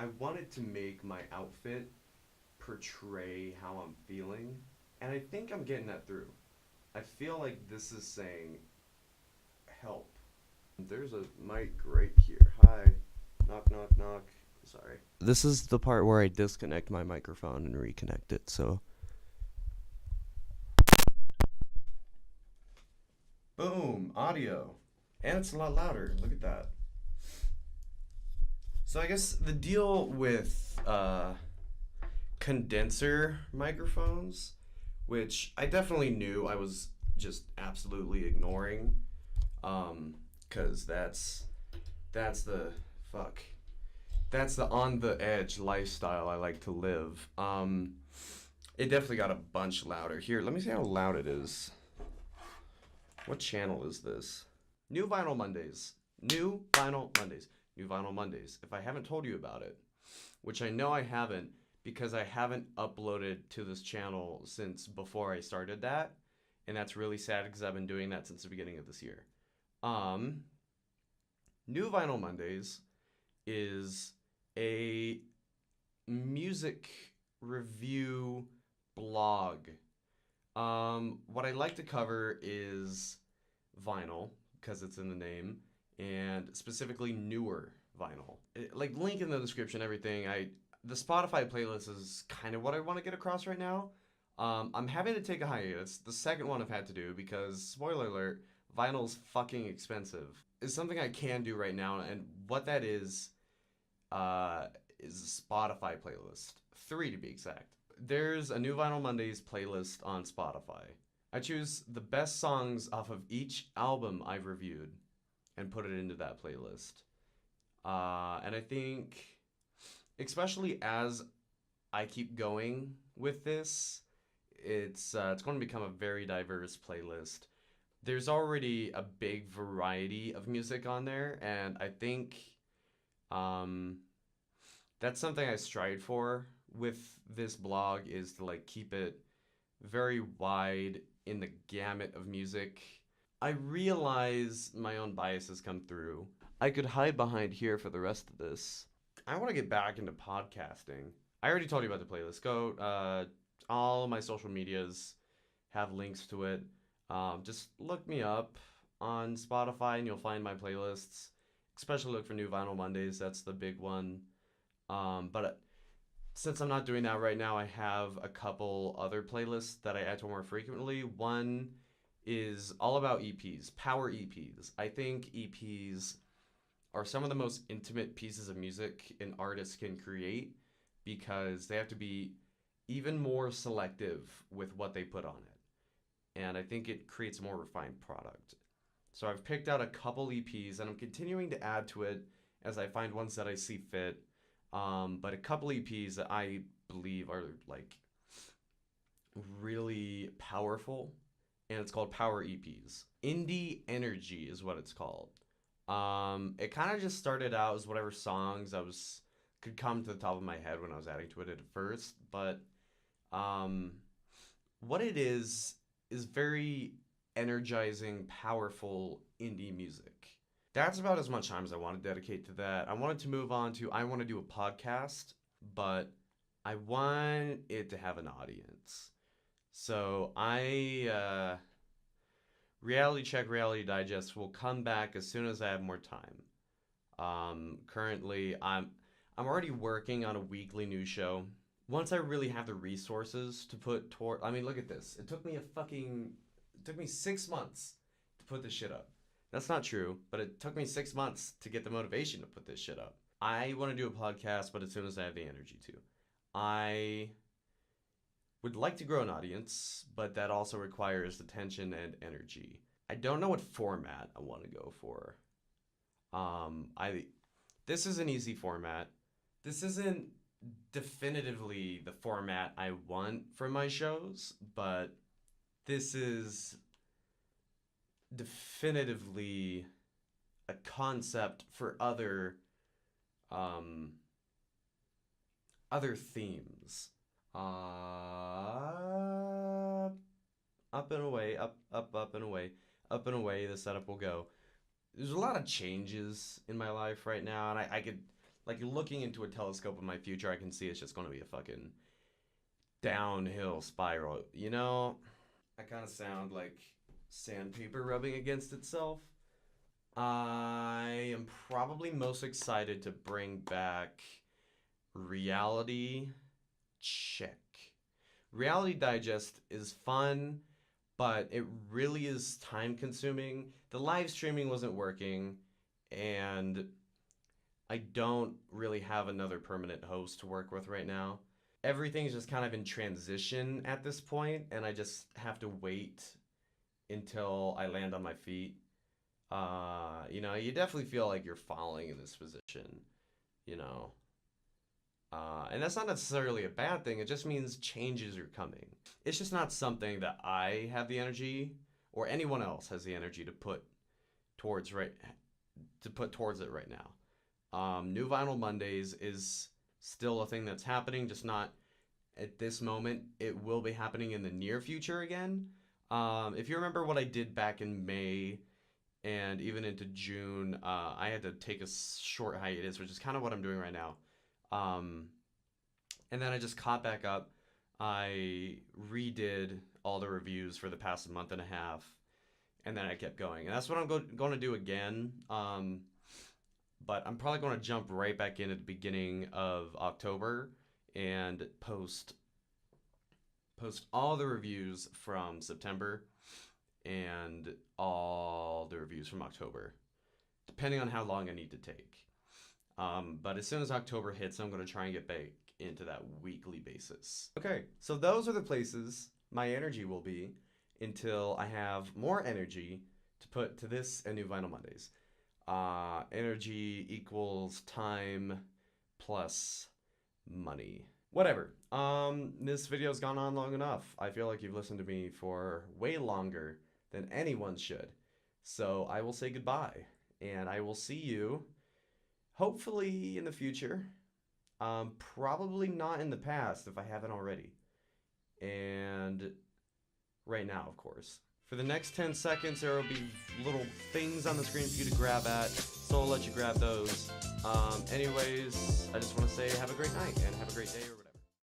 I wanted to make my outfit portray how I'm feeling, and I think I'm getting that through. I feel like this is saying help. There's a mic right here. Hi. Knock, knock, knock. Sorry. This is the part where I disconnect my microphone and reconnect it, so. Boom! Audio. And it's a lot louder. Look at that. So I guess the deal with condenser microphones, which I definitely knew I was just absolutely ignoring, because that's the fuck. That's the on the edge lifestyle I like to live. It definitely got a bunch louder. Here, let me see how loud it is. What channel is this? New Vinyl Mondays. New Vinyl Mondays. New Vinyl Mondays. If I haven't told you about it, which I know I haven't because I haven't uploaded to this channel since before I started that, and that's really sad because I've been doing that since the beginning of this year. New Vinyl Mondays is a music review blog. What I like to cover is vinyl because it's in the name, and specifically newer vinyl. Like link in the description, everything. The Spotify playlist is kind of what I want to get across right now. I'm having to take a hiatus. The second one I've had to do because spoiler alert, vinyl's fucking expensive. It's something I can do right now, and what that is a Spotify playlist. 3 to be exact. There's a New Vinyl Mondays playlist on Spotify. I choose the best songs off of each album I've reviewed and put it into that playlist. And I think, especially as I keep going with this, it's going to become a very diverse playlist. There's already a big variety of music on there, and I think that's something I strive for with this blog, is to like keep it very wide in the gamut of music. I realize my own biases come through. I could hide behind here for the rest of this. I want to get back into podcasting. I already told you about the playlist. Go, all my social medias have links to it. Just look me up on Spotify and you'll find my playlists. Especially look for New Vinyl Mondays. That's the big one. But since I'm not doing that right now, I have a couple other playlists that I add to more frequently. One is all about EPs, power EPs. I think EPs are some of the most intimate pieces of music an artist can create because they have to be even more selective with what they put on it. And I think it creates a more refined product. So I've picked out a couple EPs and I'm continuing to add to it as I find ones that I see fit. But a couple EPs that I believe are like really powerful, and it's called Power EPs. Indie Energy is what it's called. It kind of just started out as whatever songs could come to the top of my head when I was adding to it at first, but what it is very energizing, powerful indie music. That's about as much time as I want to dedicate to that. I wanted to move on to, I want to do a podcast, but I want it to have an audience. So Reality Check, Reality Digest will come back as soon as I have more time. Currently, I'm already working on a weekly news show. Once I really have the resources to put toward, I mean, look at this. It took me 6 months to put this shit up. That's not true, but it took me 6 months to get the motivation to put this shit up. I want to do a podcast, but as soon as I have the energy to. I would like to grow an audience, but that also requires attention and energy. I don't know what format I want to go for. This is an easy format. This isn't definitively the format I want for my shows, but this is definitively a concept for other themes. Up and away, up and away, up and away, the setup will go. There's a lot of changes in my life right now, and I could Like looking into a telescope of my future, I can see it's just going to be a fucking downhill spiral. You know, I kind of sound like sandpaper rubbing against itself. I am probably most excited to bring back Reality Check. Reality Digest is fun, but it really is time consuming. The live streaming wasn't working, and I don't really have another permanent host to work with right now. Everything's just kind of in transition at this point, and I just have to wait until I land on my feet. You know, you definitely feel like you're falling in this position, you know. And that's not necessarily a bad thing. It just means changes are coming. It's just not something that I have the energy or anyone else has the energy to put towards it right now. New Vinyl Mondays is still a thing that's happening, just not at this moment. It will be happening in the near future again. If you remember what I did back in May and even into June, I had to take a short hiatus, which is kind of what I'm doing right now. And then I just caught back up. I redid all the reviews for the past month and a half, and then I kept going. And that's what I'm going to do again. But I'm probably going to jump right back in at the beginning of October and post all the reviews from September and all the reviews from October, depending on how long I need to take. But as soon as October hits, I'm going to try and get back into that weekly basis. Okay, so those are the places my energy will be until I have more energy to put to this and New Vinyl Mondays. Energy equals time plus money. Whatever. This video's gone on long enough. I feel like you've listened to me for way longer than anyone should. So I will say goodbye, and I will see you hopefully in the future. Probably not in the past if I haven't already. And right now, of course. For the next 10 seconds, there will be little things on the screen for you to grab at, so I'll let you grab those. Anyways, I just want to say have a great night and have a great day.